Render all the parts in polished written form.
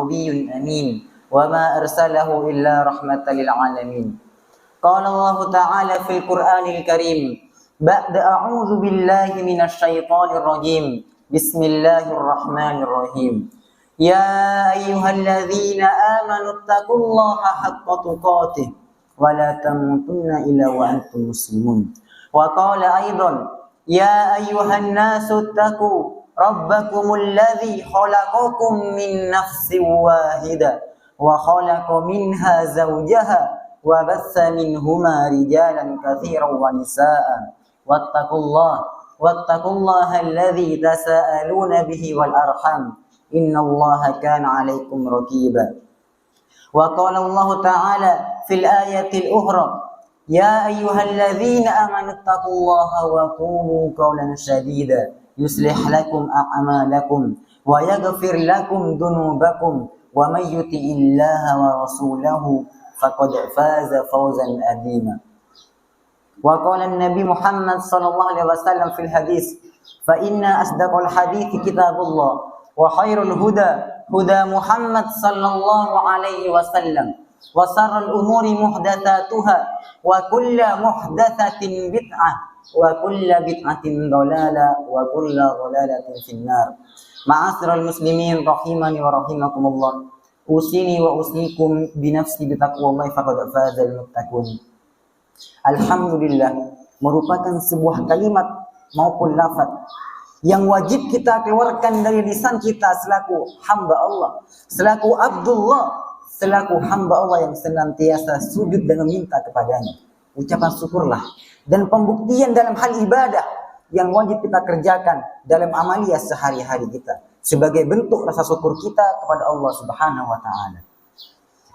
nabiyyun amin wa ma arsalahu illa rahmatan lil alamin. Qala Allah Ta'ala fil Qur'anil Karim ba'da a'udzu billahi minasy syaithanir rajim. Bismillahirrahmanirrahim. Ya ayyuhalladzina amanu taqullaha haqqa tuqatih wa la tamutunna illa wa antum muslimun. Wa qala aidan ya ayyuhan nasu taqu rabbakumul ladzi khalaqakum min nafsin wahidah wa khalaqa minha zawjaha wa bassa minhuma rijalan katsiran wa nisaa wattaqullaha alladzi tasaaluna bihi wal arham innallaha kana 'alaikum raqiba. Wa qala Allah Ta'ala fil ayatil ukhra ya ayyuhalladzina amanu taqullaha wa qulu qawlan sadida yuslih lakum a'malakum wa yaghfir lakum dhunubakum wa may yuti'illaha wa rasulahu faqad faza fawzan 'azima. Wa qala an-nabi Muhammad sallallahu alaihi wasallam fil hadis fa inna asdaqal hadits kitabullah wa khairul huda huda Muhammad sallallahu alaihi wasallam wa sarral umuri muhdatsatuha wa kullu muhdatsatin bid'ah wa kullu bid'atin dhalalah wa kullu dhalalatin finnar. Ma'asyiral muslimin rahimani wa rahimakumullah. Usini wa usnikum bi nafsi bi taqwallahi faqad fazal muttaqun. Alhamdulillah merupakan sebuah kalimat maupun lafaz yang wajib kita keluarkan dari lisan kita selaku hamba Allah, selaku Abdullah, selaku hamba Allah yang senantiasa sujud dan meminta kepadanya. Ucapan syukurlah dan pembuktian dalam hal ibadah yang wajib kita kerjakan dalam amaliyah sehari-hari kita sebagai bentuk rasa syukur kita kepada Allah Subhanahu wa taala.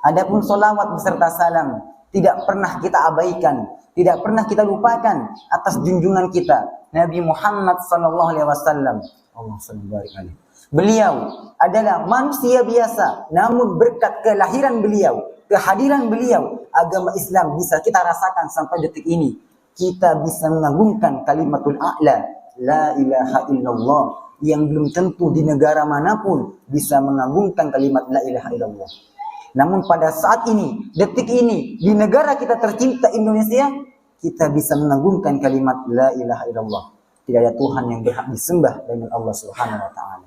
Adapun salawat beserta salam tidak pernah kita abaikan, tidak pernah kita lupakan atas junjungan kita Nabi Muhammad sallallahu alaihi wasallam. Allahumma shalli alaihi. Beliau adalah manusia biasa, namun berkat kelahiran beliau, kehadiran beliau, agama Islam bisa kita rasakan sampai detik ini. Kita bisa mengagungkan kalimatul a'la, la ilaha illallah, yang belum tentu di negara manapun bisa mengagungkan kalimat la ilaha illallah. Namun pada saat ini, detik ini, di negara kita tercinta Indonesia, kita bisa mengagungkan kalimat la ilaha illallah. Tidak ada Tuhan yang berhak disembah dengan Allah Subhanahu wa taala.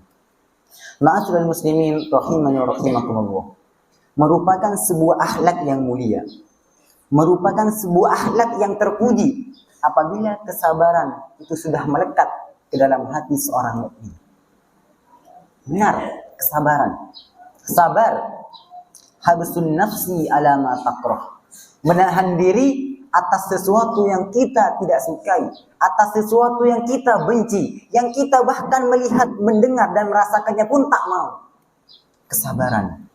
Ma'asyiral muslimin rahimani wa rahimakumullah. Merupakan sebuah akhlak yang mulia. Merupakan sebuah akhlak yang terpuji apabila kesabaran itu sudah melekat ke dalam hati seorang mukmin. Benar, kesabaran. Sabar habsun nafsi ala ma takrah. Menahan diri atas sesuatu yang kita tidak sukai, atas sesuatu yang kita benci, yang kita bahkan melihat, mendengar dan merasakannya pun tak mau. Kesabaran.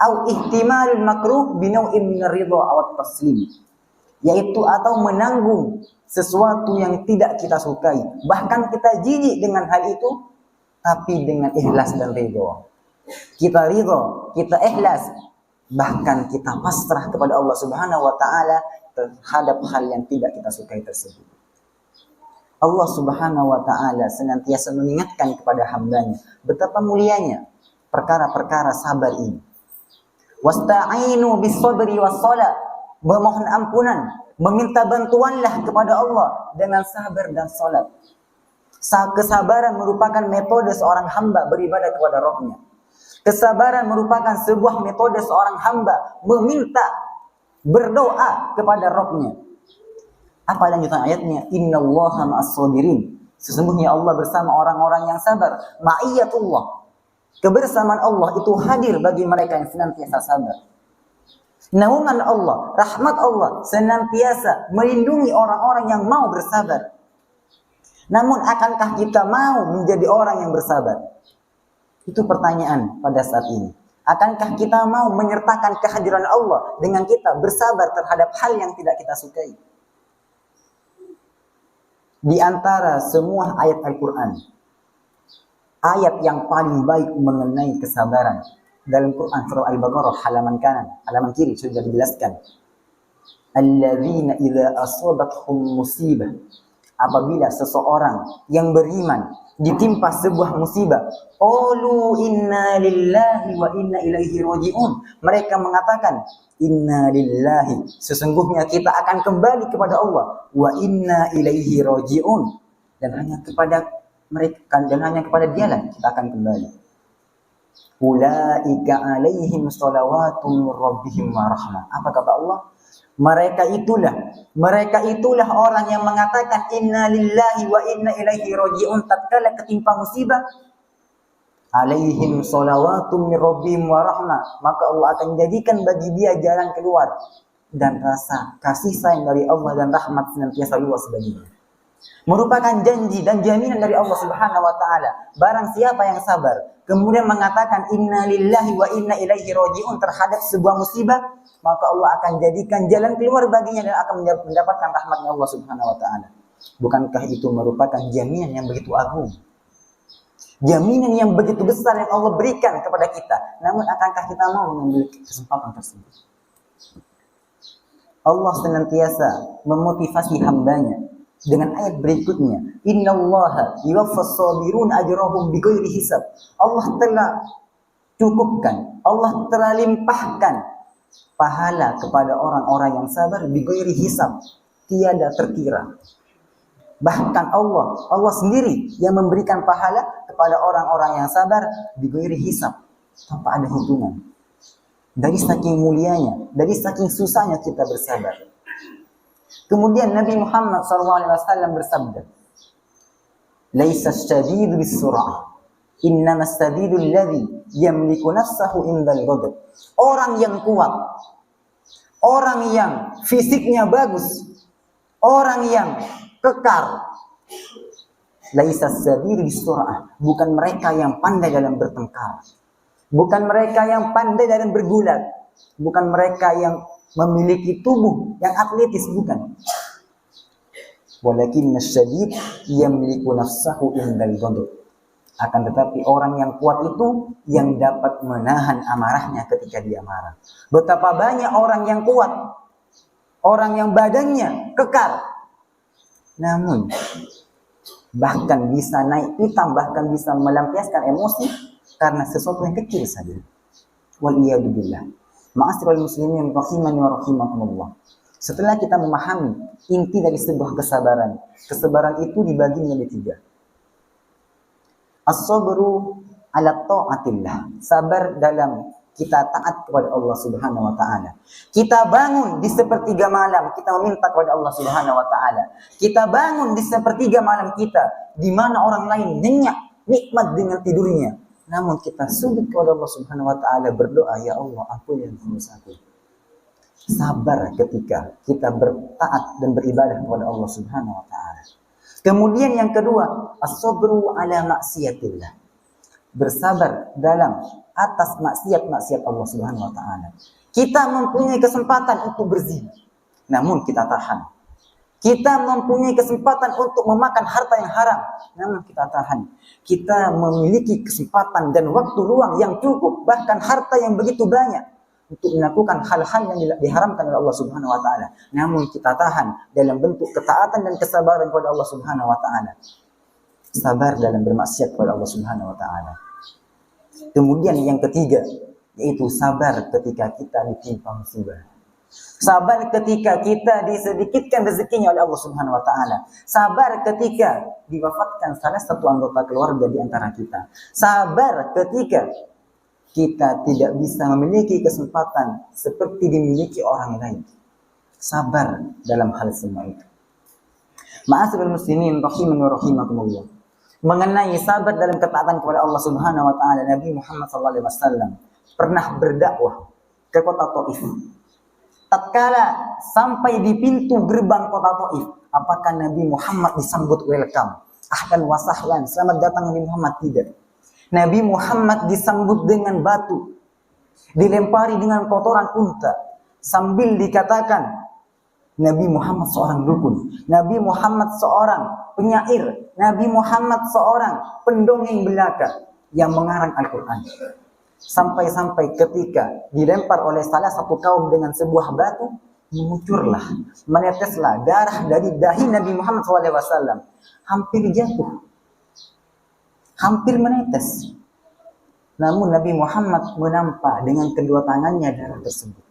Au ihtimalul makruh binau'in min ridha aw taslim. Yaitu atau menanggung sesuatu yang tidak kita sukai, bahkan kita jijik dengan hal itu, tapi dengan ikhlas dan ridha. Kita ridha, kita ikhlas, bahkan kita pasrah kepada Allah Subhanahu wa taala terhadap hal yang tidak kita sukai tersebut. Allah Subhanahu wa taala senantiasa mengingatkan kepada hambanya betapa mulianya perkara-perkara sabar ini. Wasta'inu bis-sabri was-shalah, memohon ampunan, meminta bantuanlah kepada Allah dengan sabar dan salat. Kesabaran merupakan metode seorang hamba beribadah kepada Rabb-Nya. Kesabaran merupakan sebuah metode seorang hamba meminta, berdoa kepada Rabb-Nya. Apa lanjutan ayatnya? Innallaha ma'as-sabirin. Sesungguhnya Allah bersama orang-orang yang sabar. Ma'iyatullah. Kebersamaan Allah itu hadir bagi mereka yang senantiasa sabar. Naungan Allah, rahmat Allah senantiasa melindungi orang-orang yang mau bersabar. Namun akankah kita mau menjadi orang yang bersabar? Itu pertanyaan pada saat ini. Akankah kita mau menyertakan kehadiran Allah dengan kita bersabar terhadap hal yang tidak kita sukai? Di antara semua ayat Al-Quran, ayat yang paling baik mengenai kesabaran dalam Quran surah Al-Baqarah halaman kanan, halaman kiri sudah dijelaskan. Alladzina idza asabathum musibah, apabila seseorang yang beriman ditimpa sebuah musibah, qalu inna lillahi wa inna ilaihi raji'un. Mereka mengatakan, inna lillahi, sesungguhnya kita akan kembali kepada Allah, wa inna ilaihi raji'un, dan hanya kepada mereka dan hanya kepada Dialah kita akan kembali. Ulaika alaihim shalawatun min rabbihim wa rahmah. Apa kata Allah? Mereka itulah orang yang mengatakan inna lillahi wa inna ilaihi raji'un tatkala ketimpa musibah. Alaihim shalawatun min rabbihim wa rahmah, maka Allah akan jadikan bagi dia jalan keluar dan rasa kasih sayang dari Allah dan rahmat senantiasa luas baginya. Merupakan janji dan jaminan dari Allah Subhanahu wa taala. Barang siapa yang sabar kemudian mengatakan inna lillahi wa inna ilaihi raji'un terhadap sebuah musibah, maka Allah akan jadikan jalan keluar baginya dan akan mendapatkan rahmatnya Allah Subhanahu wa taala. Bukankah itu merupakan jaminan yang begitu agung? Jaminan yang begitu besar yang Allah berikan kepada kita. Namun akankah kita mau mengambil kesempatan tersebut? Allah senantiasa memotivasi hambanya dengan ayat berikutnya, innallaha yuwaffas sabirun ajrahum bighairi hisab. Allah telah cukupkan, Allah telah limpahkan pahala kepada orang-orang yang sabar bighairi hisab, tiada terkira. Bahkan Allah sendiri yang memberikan pahala kepada orang-orang yang sabar bighairi hisab, tanpa ada hitungan. Dari saking mulianya, dari saking susahnya kita bersabar. Kemudian Nabi Muhammad SAW bersabda, "Laisa asyadidu bis-sur'ah, innama asyadidu alladhi yamliku nafsahu indal ghadab." Orang yang kuat, orang yang fisiknya bagus, orang yang kekar. Laisa asyadidu bis-sur'ah, bukan mereka yang pandai dalam bertengkar, bukan mereka yang pandai dalam bergulat, bukan mereka yang memiliki tubuh yang atletis, bukan. Walakin asyadid yamliku nafsahu indal ghadab. Akan tetapi orang yang kuat itu yang dapat menahan amarahnya ketika dia marah. Betapa banyak orang yang kuat, orang yang badannya kekar, namun bahkan bisa naik pitam, bahkan bisa melampiaskan emosi karena sesuatu yang kecil saja. Wal iyadu billah. Ma'asyiral muslimin rahimani wa rahimakumullah. Setelah kita memahami inti dari sebuah kesabaran, kesabaran itu dibagi menjadi 3. As-sabru ala ta'atillah, sabar dalam kita taat kepada Allah Subhanahu wa taala. Kita bangun di sepertiga malam, kita meminta kepada Allah Subhanahu wa taala. Kita bangun di sepertiga malam kita, di mana orang lain nyenyak, nikmat dengan tidurnya. Namun kita sujud kepada Allah Subhanahu wa taala berdoa, ya Allah, ampuni dosaku. Sabar ketika kita bertaat dan beribadah kepada Allah Subhanahu wa taala. Kemudian yang kedua, as-sabru ala maksiatillah. Bersabar dalam atas maksiat-maksiat Allah Subhanahu wa taala. Kita mempunyai kesempatan untuk berzina, namun kita tahan. Kita mempunyai kesempatan untuk memakan harta yang haram, namun kita tahan. Kita memiliki kesempatan dan waktu luang yang cukup, bahkan harta yang begitu banyak untuk melakukan hal-hal yang diharamkan oleh Allah Subhanahu wa taala. Namun kita tahan dalam bentuk ketaatan dan kesabaran kepada Allah Subhanahu wa taala. Sabar dalam bermaksiat kepada Allah Subhanahu wa taala. Kemudian yang ketiga, yaitu sabar ketika kita ditimpa musibah. Sabar ketika kita disedikitkan rezekinya oleh Allah Subhanahu wa taala. Sabar ketika diwafatkan salah satu anggota keluarga di antara kita. Sabar ketika kita tidak bisa memiliki kesempatan seperti dimiliki orang lain. Sabar dalam hal semua itu. Ma'asyiral muslimin rahimani wa rahimakumullah. Mengenai sabar dalam ketaatan kepada Allah Subhanahu wa taala, Nabi Muhammad SAW pernah berdakwah ke kota Taif. Tatkala sampai di pintu gerbang kota Taif, apakah Nabi Muhammad disambut welcome? Ahlan wa sahlan, selamat datang Nabi Muhammad? Tidak. Nabi Muhammad disambut dengan batu, dilempari dengan kotoran unta, sambil dikatakan Nabi Muhammad seorang dukun, Nabi Muhammad seorang penyair, Nabi Muhammad seorang pendongeng belaka yang mengarang Al-Quran. Sampai-sampai ketika dilempar oleh salah satu kaum dengan sebuah batu, mengucurlah, meneteslah darah dari dahi Nabi Muhammad SAW. Hampir jatuh. hampir menetes. Namun Nabi Muhammad menampak dengan kedua tangannya darah tersebut.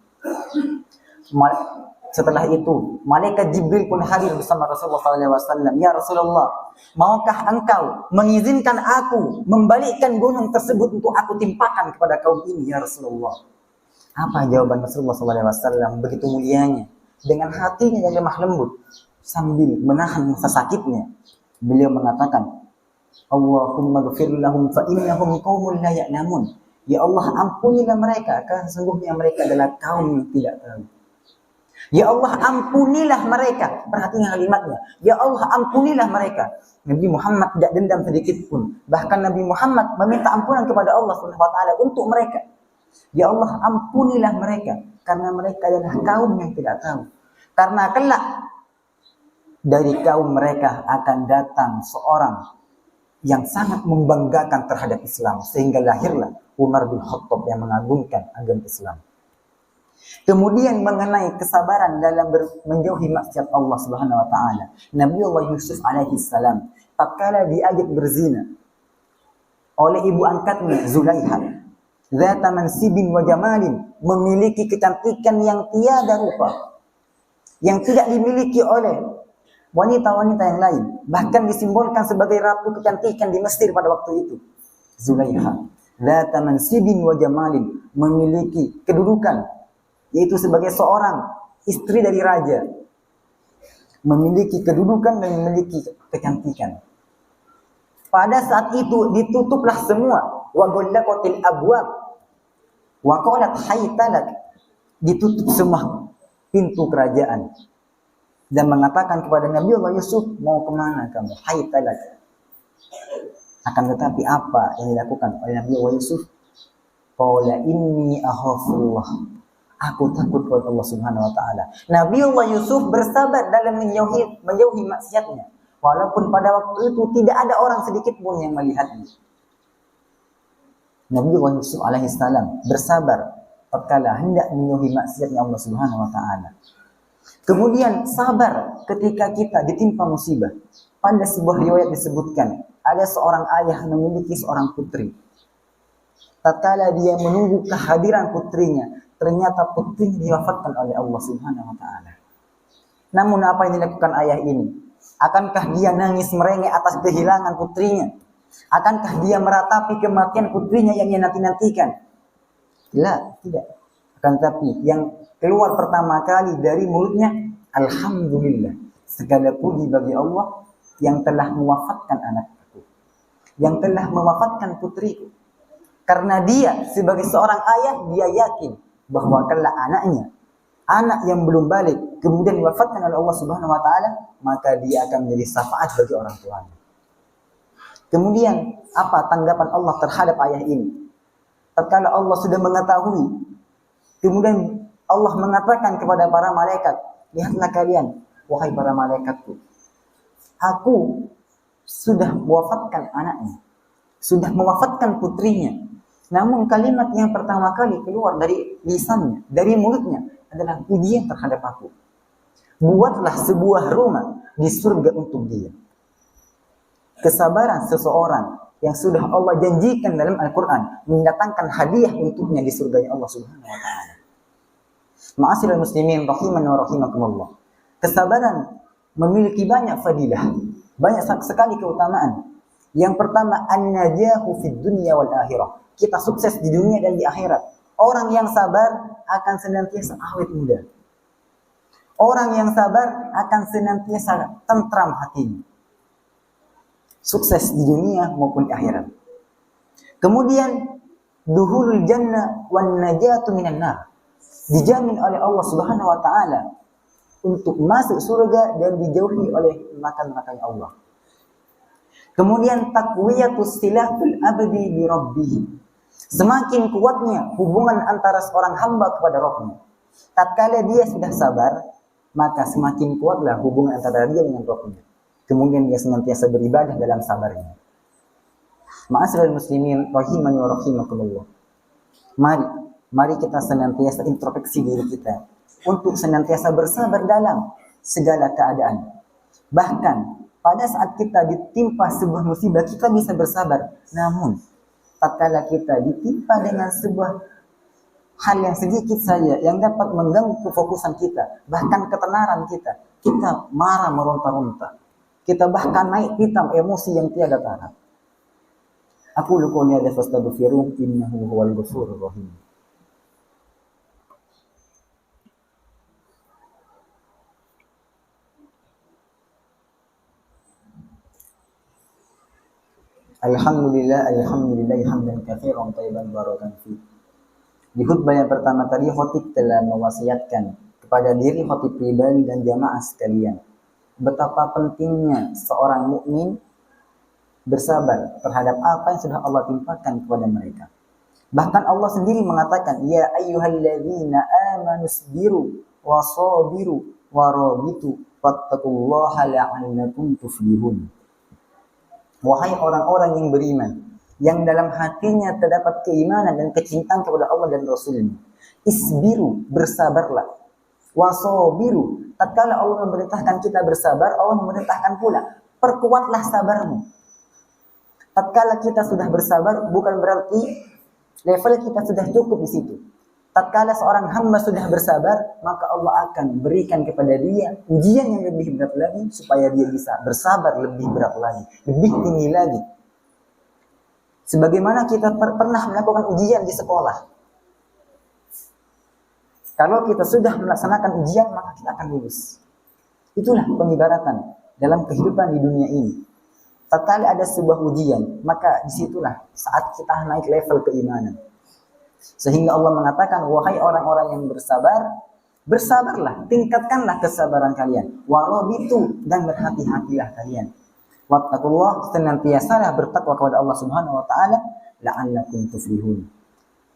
Setelah itu, malaikat Jibril pun hadir bersama Rasulullah SAW. Ya Rasulullah, maukah engkau mengizinkan aku membalikkan gunung tersebut untuk aku timpakan kepada kaum ini, ya Rasulullah? Apa jawaban Rasulullah SAW? Begitu mulianya, dengan hatinya yang lemah lembut, sambil menahan rasa sakitnya, beliau mengatakan, Allahumma ghfir lahum fa innahum qaumun la ya'lamun. Ya Allah, ampunilah mereka, karena sesungguhnya mereka adalah kaum yang tidak tahu. Ya Allah, ampunilah mereka. Perhatikan kalimatnya. Ya Allah, ampunilah mereka. Nabi Muhammad tidak dendam sedikit pun. Bahkan Nabi Muhammad meminta ampunan kepada Allah SWT untuk mereka. Ya Allah, ampunilah mereka. Karena mereka adalah kaum yang tidak tahu. Karena kelak dari kaum mereka akan datang seorang yang sangat membanggakan terhadap Islam. Sehingga lahirlah Umar bin Khattab yang mengagungkan agama Islam. Kemudian mengenai kesabaran dalam menjauhi maksiat Allah Subhanahu wa taala. Nabi Allah Yusuf alaihi salam tatkala diajak berzina oleh ibu angkatnya Zulaiha, zata mansibin wa jamalin, memiliki kecantikan yang tiada rupa, yang tidak dimiliki oleh wanita-wanita yang lain, bahkan disimbolkan sebagai ratu kecantikan di Mesir pada waktu itu. Zulaiha, zata mansibin wa jamalin, memiliki kedudukan, yaitu sebagai seorang istri dari raja, memiliki kedudukan dan memiliki kecantikan. Pada saat itu ditutuplah semua, wa ghallaqatil abwab wa qalat haytalak, ditutup semua pintu kerajaan dan mengatakan kepada Nabi Allah Yusuf, mau kemana kamu? Haytalak. Akan tetapi apa yang dilakukan oleh Nabi Allah Yusuf? Qala inni akhafullah, aku takut kepada Allah Subhanahu wa taala. Nabi Allah Yusuf bersabar dalam menjauhi maksiatnya. Walaupun pada waktu itu tidak ada orang sedikit pun yang melihatnya. Nabi Allah Yusuf alaihissalam bersabar tatkala hendak menjauhi maksiatnya Allah Subhanahu wa taala. Kemudian sabar ketika kita ditimpa musibah. Pada sebuah riwayat disebutkan, ada seorang ayah memiliki seorang putri. Tatkala dia menunggu kehadiran putrinya, ternyata putrinya diwafatkan oleh Allah Subhanahu wa taala. Namun apa yang dilakukan ayah ini? Akankah dia nangis merengek atas kehilangan putrinya? Akankah dia meratapi kematian putrinya yang ia nanti-nantikan? Tidak. Akan tetapi yang keluar pertama kali dari mulutnya, alhamdulillah, segala puji bagi Allah yang telah mewafatkan anakku, yang telah mewafatkan putriku. Karena dia sebagai seorang ayah, dia yakin bahwa kelak anaknya, anak yang belum balik, kemudian diwafatkan oleh Allah Subhanahu wa taala, maka dia akan menjadi syafaat bagi orang tuanya. Kemudian apa tanggapan Allah terhadap ayah ini? Tatkala Allah sudah mengetahui, kemudian Allah mengatakan kepada para malaikat, lihatlah kalian, wahai para malaikatku, aku sudah mewafatkan anaknya, sudah mewafatkan putrinya. Namun kalimat yang pertama kali keluar dari lisannya, dari mulutnya adalah pujian terhadap aku. Buatlah sebuah rumah di surga untuk dia. Kesabaran seseorang yang sudah Allah janjikan dalam Al-Quran mendatangkan hadiah untuknya di surganya Allah Subhanahu wa taala. Ma'asyiral muslimin rahiman wa rahimakumullah. Kesabaran memiliki banyak fadilah, banyak sekali keutamaan. Yang pertama, an-najahu fid dunya wal akhirah. Kita sukses di dunia dan di akhirat. Orang yang sabar akan senantiasa awet muda. Orang yang sabar akan senantiasa tentram hatinya. Sukses di dunia maupun di akhirat. Kemudian duhulul jannah wan najatu minan nar. Dijamin oleh Allah Subhanahu wa taala untuk masuk surga dan dijauhi oleh neraka-neraka Allah. Kemudian taqwiyatus silatul abdi bi rabbih. Semakin kuatnya hubungan antara seorang hamba kepada Rabbnya. Tatkala dia sudah sabar, maka semakin kuatlah hubungan antara dia dengan Rabbnya. Kemudian dia senantiasa beribadah dalam sabarnya. Ma'asyiral muslimin rahimani wa rahimakumullah. Mari kita senantiasa introspeksi diri kita untuk senantiasa bersabar dalam segala keadaan. Bahkan Pada saat kita ditimpa sebuah musibah, kita bisa bersabar. Namun, tatkala kita ditimpa dengan sebuah hal yang sedikit saja, yang dapat mengganggu kefokusan kita, bahkan ketenaran kita, kita marah meronta-ronta. Kita bahkan naik pitam emosi yang tiada tara. Aku qouli hadza fastaghfiruh innahu huwal ghafurur rahim. Alhamdulillah hamdan katsiran thayyiban barakan fi. Di khutbah yang pertama tadi khatib telah mewasiatkan kepada diri khatib pribadi dan jamaah sekalian betapa pentingnya seorang mukmin bersabar terhadap apa yang sudah Allah timpakan kepada mereka. Bahkan Allah sendiri mengatakan, ya ayyuhalladzina amanu sabiru wa sabiru wa rabitu fattaqullaha la'allakum tuflihun. Wahai orang-orang yang beriman, yang dalam hatinya terdapat keimanan dan kecintaan kepada Allah dan Rasulnya, isbiru, bersabarlah. Wasobiru, tatkala Allah memerintahkan kita bersabar, Allah memerintahkan pula, perkuatlah sabarmu. Tatkala kita sudah bersabar, bukan berarti level kita sudah cukup di situ. Tatkala seorang hamba sudah bersabar, maka Allah akan berikan kepada dia ujian yang lebih berat lagi, supaya dia bisa bersabar lebih berat lagi, lebih tinggi lagi. Sebagaimana kita pernah melakukan ujian di sekolah. Kalau kita sudah melaksanakan ujian, maka kita akan lulus. Itulah pengibaratan dalam kehidupan di dunia ini. Tatkala ada sebuah ujian, maka disitulah saat kita naik level keimanan. Sehingga Allah mengatakan, wahai orang-orang yang bersabar, bersabarlah, tingkatkanlah kesabaran kalian. Warabitu, dan berhati-hatilah kalian. Wattaqullah, senantiasalah bertakwa kepada Allah Subhanahu wa taala, la'allakum tuflihun.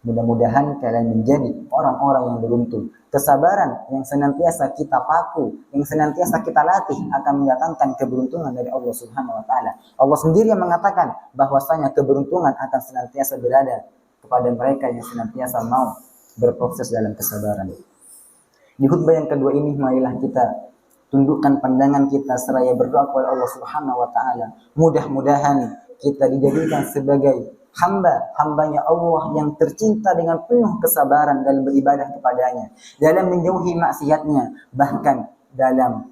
Mudah-mudahan kalian menjadi orang-orang yang beruntung. Kesabaran yang senantiasa kita paku, yang senantiasa kita latih akan mendatangkan keberuntungan dari Allah Subhanahu wa taala. Allah sendiri yang mengatakan bahwasanya keberuntungan akan senantiasa berada kepada mereka yang senantiasa mau berproses dalam kesabaran. Di khutbah yang kedua ini, marilah kita tundukkan pandangan kita seraya berdoa kepada Allah Subhanahu wa taala. Mudah-mudahan kita dijadikan sebagai hambanya Allah yang tercinta dengan penuh kesabaran dalam beribadah kepadanya, dalam menjauhi maksiatnya, bahkan dalam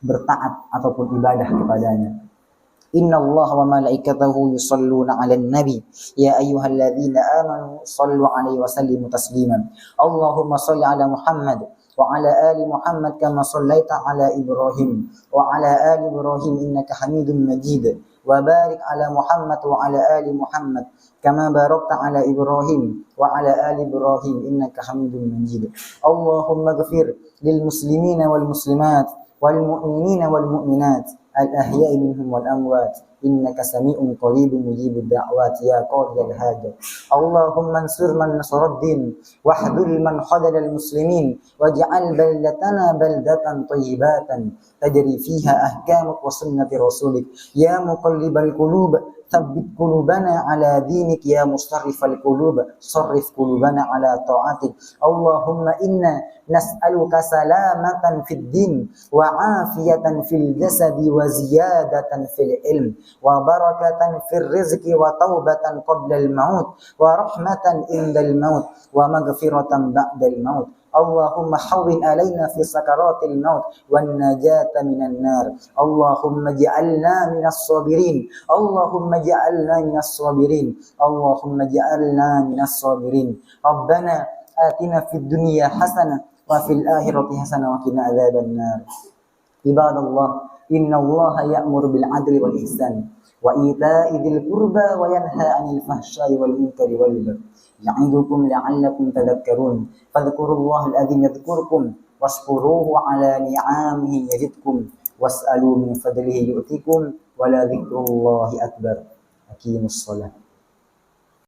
bertaat ataupun ibadah kepadanya. Inna Allah wa malaikatahu yusalluna 'alan nabi ya ayyuhalladzina amanu sallu 'alaihi wa sallimu tasliman. Allahumma shalli 'ala Muhammad wa 'ala ali Muhammad kama shallaita 'ala Ibrahim wa 'ala ali Ibrahim innaka Hamidum Majid. Wa barik 'ala Muhammad wa 'ala ali Muhammad kama barakta 'ala Ibrahim wa 'ala ali Ibrahim innaka Hamidum Majid. Allahumma ighfir lil muslimina wal muslimat wal mu'minina wal mu'minat al-ahya'i minhum wal amwat innaka sami'un qaribun mujibud da'wat ya qadiyal hajat. Allahumma ansur man nasaraddin wahdul man khadala al-muslimin waj'al baldatana baldatan tayyibatan tajri fiha ahkamuk wa sunnati rasulik ya muqallibal qulub thabbit qulubana ala dinik ya mustarrifal qulub sarrif qulubana ala ta'atik. Allahumma inna nas'aluka salamatan fid din wa afiyatan fil jasadi wa ziyadatan fil ilm wa barakatan fil rizqi wa taubatan qabla al maut wa rahmatan indal maut wa maghfiratan ba'dal maut. Allahumma hawwin alaina fi sakaratil maut wan najata minan nar. Allahumma ja'alna minas sabirin. Allahumma ja'alna minas sabirin. Allahumma ja'alna minas sabirin. Rabbana atina fid dunya hasanah wa fil akhirati hasanah wa qina adzaban nar. Ibadallah, inna Allaha ya'muru bil 'adli wal ihsan wa ita'i dzil qurba wa yanha 'anil fahsya'i wal munkari wal baghi. Ya'idukum la'allakum tadhakkarun. Fadhkurullahal 'azim yadhkurkum washkuruhu 'ala ni'amihi yazidkum was'alu min fadlihi yu'tikum wa la dzikrullahi akbar. Aqimus shalah.